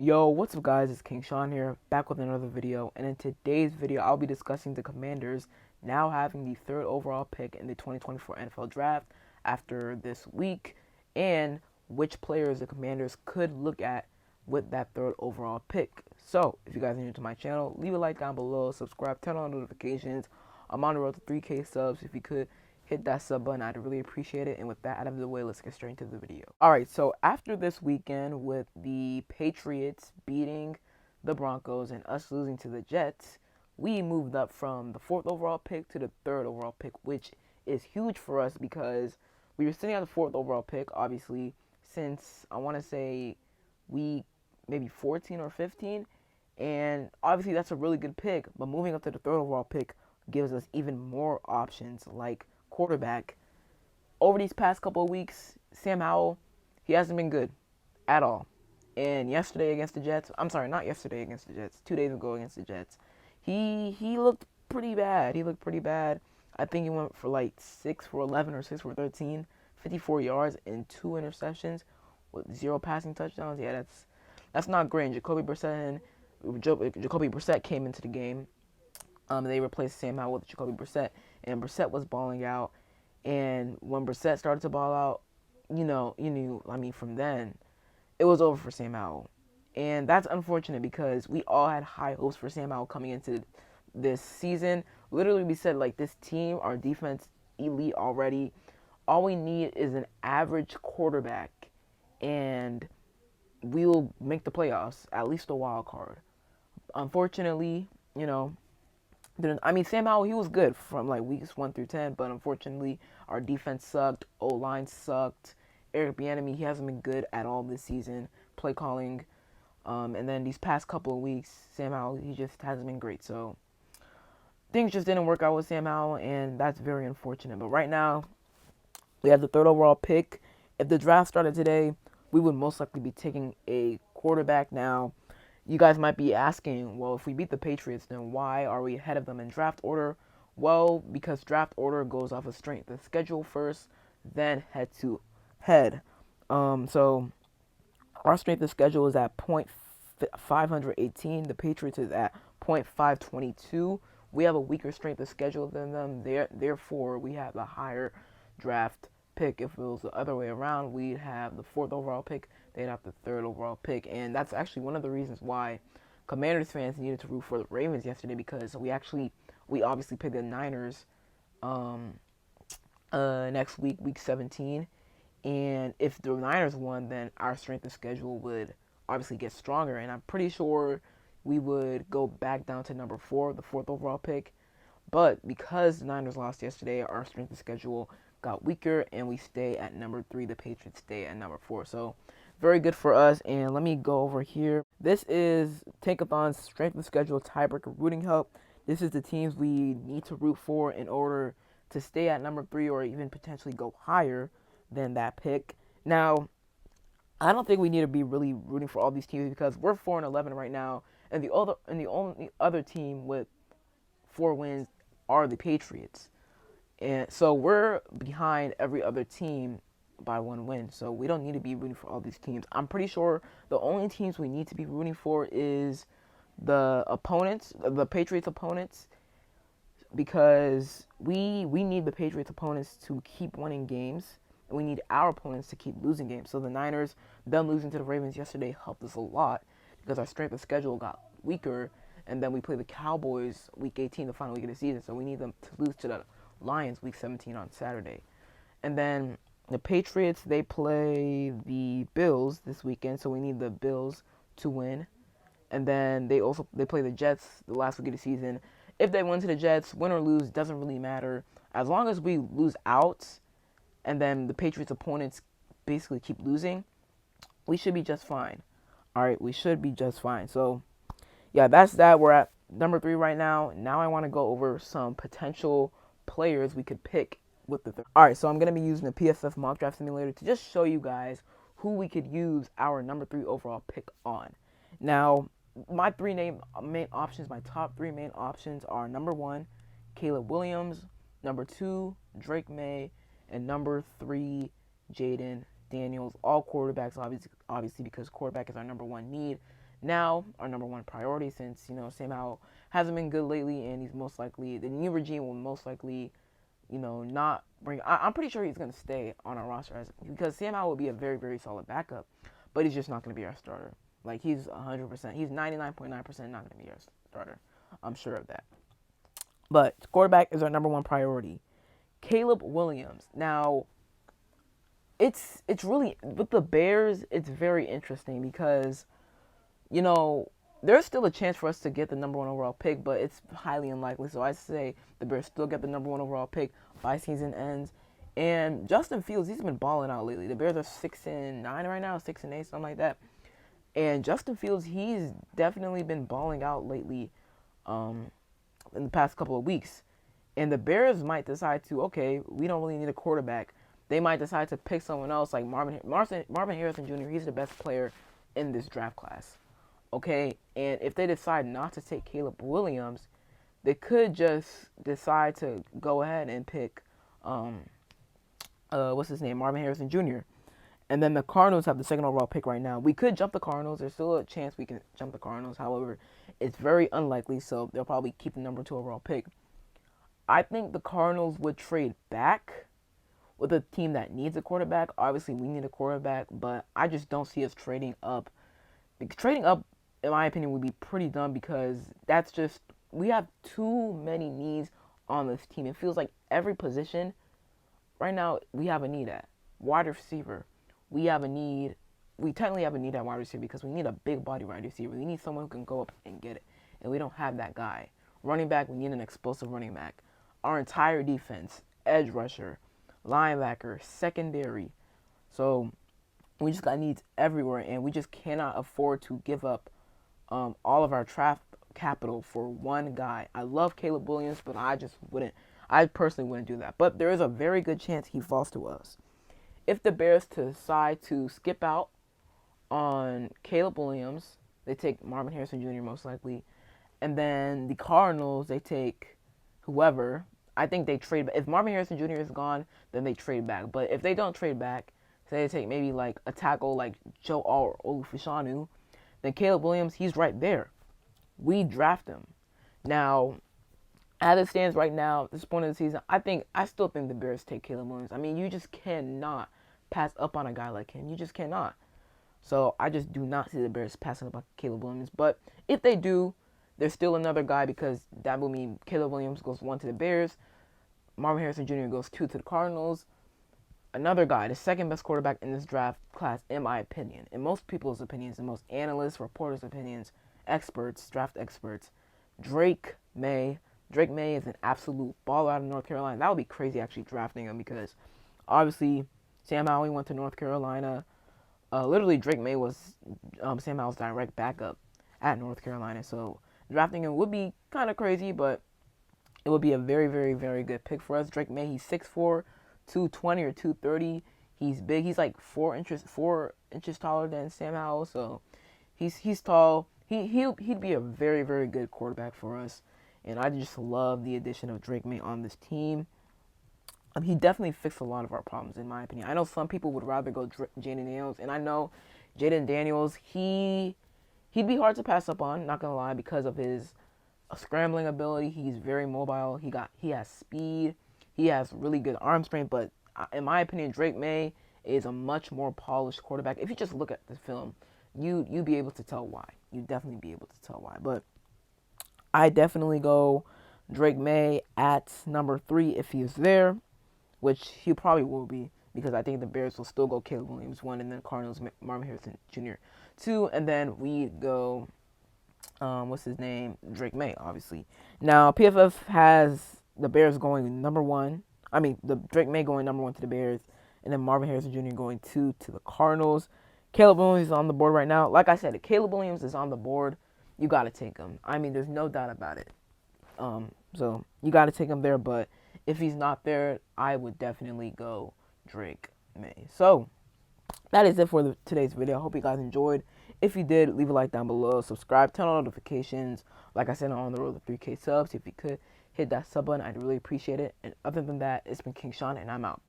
Yo, what's up guys, it's King Sean here, back with another video, and in today's video I'll be discussing the Commanders now having the third overall pick in the 2024 NFL Draft after this week, and which players the Commanders could look at with that third overall pick. So, if you guys are new to my channel, leave a like down below, subscribe, turn on notifications. I'm on the road to 3K subs. If you could hit that sub button, I'd really appreciate it. And with that out of the way, let's get straight into the video. Alright, so after this weekend with the Patriots beating the Broncos and us losing to the Jets, we moved up from the fourth overall pick to the third overall pick, which is huge for us because we were sitting at the fourth overall pick, obviously, since I want to say week maybe 14 or 15. And obviously, that's a really good pick, but moving up to the third overall pick gives us even more options like quarterback. Over these past couple of weeks, Sam Howell, he hasn't been good at all. And yesterday against the Jets, I'm sorry, not yesterday against the Jets, 2 days ago against the Jets, he looked pretty bad. He looked pretty bad. I think he went for like 6 for 11 or 6 for 13, 54 yards and 2 interceptions with 0 passing touchdowns. Yeah, that's not great. And Jacoby Brissett came into the game. They replaced Sam Howell with Jacoby Brissett, and Brissett was balling out. And when Brissett started to ball out, you knew. I mean, from then, it was over for Sam Howell, and that's unfortunate because we all had high hopes for Sam Howell coming into this season. Literally, we said like this team, our defense, elite already. All we need is an average quarterback, and we will make the playoffs, at least a wild card. Unfortunately, Sam Howell, he was good from like weeks 1 through 10, but unfortunately, our defense sucked, O line sucked. Eric Bieniemy, he hasn't been good at all this season. Play calling, and then these past couple of weeks, Sam Howell, he just hasn't been great. So things just didn't work out with Sam Howell, and that's very unfortunate. But right now, we have the third overall pick. If the draft started today, we would most likely be taking a quarterback now. You guys might be asking, well, if we beat the Patriots, then why are we ahead of them in draft order? Well, because draft order goes off of strength of schedule first, then head to head. So our strength of schedule is at point 518. The Patriots is at point 522. We have a weaker strength of schedule than them. Therefore, we have a higher draft pick. If it was the other way around, we'd have the fourth overall pick. They'd have the third overall pick, and that's actually one of the reasons why Commanders fans needed to root for the Ravens yesterday because we obviously played the Niners um, next week, week 17, and if the Niners won, then our strength of schedule would obviously get stronger, and I'm pretty sure we would go back down to number 4, the fourth overall pick. But because the Niners lost yesterday, our strength of schedule got weaker, and we stay at number 3. The Patriots stay at number 4. So very good for us. And let me go over here. This is Tankathon's strength of schedule tiebreaker rooting help. This is the teams we need to root for in order to stay at number 3 or even potentially go higher than that pick. Now, I don't think we need to be really rooting for all these teams because we're 4-11 right now, and the only other team with 4 wins are the Patriots. And so we're behind every other team by 1 win. So we don't need to be rooting for all these teams. I'm pretty sure the only teams we need to be rooting for is the opponents, the Patriots opponents, because we need the Patriots opponents to keep winning games. And we need our opponents to keep losing games. So the Niners, them losing to the Ravens yesterday helped us a lot because our strength of schedule got weaker, and then we play the Cowboys week 18, the final week of the season. So we need them to lose to the Lions week 17 on Saturday. And then the Patriots, they play the Bills this weekend, so we need the Bills to win. And then they play the Jets the last week of the season. If they win to the Jets, win or lose doesn't really matter. As long as we lose out and then the Patriots opponents basically keep losing, we should be just fine. All right, we should be just fine. So, yeah, that's that. We're at number 3 right now. Now I want to go over some potential players we could pick with the third. All right, so I'm going to be using the PFF mock draft simulator to just show you guys who we could use our number 3 overall pick on. Now, my main options, my top 3 main options are number 1, Caleb Williams, number 2, Drake May, and number 3, Jaden Daniels. All quarterbacks, obviously because quarterback is our number 1 need. Now, our number one priority, since Sam Howell hasn't been good lately, and he's most likely the new regime will most likely not bring. I'm pretty sure he's going to stay on our roster because Sam Howell will be a very, very solid backup, but he's just not going to be our starter. Like, he's 100%, he's 99.9% not going to be our starter. I'm sure of that. But quarterback is our number one priority. Caleb Williams. Now, it's really with the Bears. It's very interesting because there's still a chance for us to get the number one overall pick, but it's highly unlikely. So I say the Bears still get the number one overall pick by season ends. And Justin Fields, he's been balling out lately. The Bears are 6-9 right now, 6-8, something like that. And Justin Fields, he's definitely been balling out lately, in the past couple of weeks. And the Bears might decide to, okay, we don't really need a quarterback. They might decide to pick someone else like Marvin Harrison Jr. He's the best player in this draft class. Okay, and if they decide not to take Caleb Williams, they could just decide to go ahead and pick, what's his name, Marvin Harrison Jr. And then the Cardinals have the second overall pick right now. We could jump the Cardinals. There's still a chance we can jump the Cardinals. However, it's very unlikely, so they'll probably keep the number 2 overall pick. I think the Cardinals would trade back with a team that needs a quarterback. Obviously, we need a quarterback, but I just don't see us trading up. Trading up, in my opinion, would be pretty dumb because that's just, we have too many needs on this team. It feels like every position right now we have a need at. Wide receiver, we have a need. We technically have a need at wide receiver because we need a big body wide receiver. We need someone who can go up and get it, and we don't have that guy. Running back, we need an explosive running back. Our entire defense, edge rusher, linebacker, secondary. So we just got needs everywhere, and we just cannot afford to give up all of our draft capital for one guy. I love Caleb Williams, but I personally wouldn't do that. But there is a very good chance he falls to us. If the Bears decide to skip out on Caleb Williams, they take Marvin Harrison Jr. most likely, and then the Cardinals, they take whoever. I think they trade. If Marvin Harrison Jr. is gone, then they trade back. But if they don't trade back, say they take maybe like a tackle like Joe Olufishanu, then Caleb Williams, he's right there. We draft him. Now, as it stands right now, at this point of the season, I still think the Bears take Caleb Williams. I mean, you just cannot pass up on a guy like him. You just cannot. So I just do not see the Bears passing up on Caleb Williams. But if they do, there's still another guy because that will mean Caleb Williams goes 1 to the Bears, Marvin Harrison Jr. goes 2 to the Cardinals. Another guy, the second best quarterback in this draft class, in my opinion, in most people's opinions, in most analysts, reporters' opinions, experts, draft experts, Drake May. Drake May is an absolute baller out of North Carolina. That would be crazy actually drafting him because obviously Sam Howell went to North Carolina. Literally Drake May was Sam Howell's direct backup at North Carolina. So drafting him would be kind of crazy, but it would be a very, very, very good pick for us. Drake May, he's 6'4", 220 or 230. He's big. He's like 4 inches taller than Sam Howell, so he's tall. He'd be a very, very good quarterback for us. And I just love the addition of Drake May on this team. He definitely fixed a lot of our problems, in my opinion. I know some people would rather go Jayden Daniels, and I know Jayden Daniels, he'd be hard to pass up on, not gonna lie, because of his scrambling ability. He's very mobile. He has speed. He has really good arm strength. But in my opinion, Drake May is a much more polished quarterback. If you just look at the film, you'd be able to tell why. You'd definitely be able to tell why. But I definitely go Drake May at number 3 if he is there, which he probably will be, because I think the Bears will still go Caleb Williams 1, and then Cardinals Marvin Harrison Jr. 2, and then we go what's his name? Drake May, obviously. Now, PFF has the Bears going number 1. I mean, the Drake May going number 1 to the Bears, and then Marvin Harrison Jr. going 2 to the Cardinals. Caleb Williams is on the board right now. Like I said, if Caleb Williams is on the board, you got to take him. I mean, there's no doubt about it. So you got to take him there, but if he's not there, I would definitely go Drake May. So that is it for today's video. I hope you guys enjoyed. If you did, leave a like down below. Subscribe, turn on notifications. Like I said, I'm on the road to 3K subs. If you could hit that sub button, I'd really appreciate it. And other than that, it's been King Sean, and I'm out.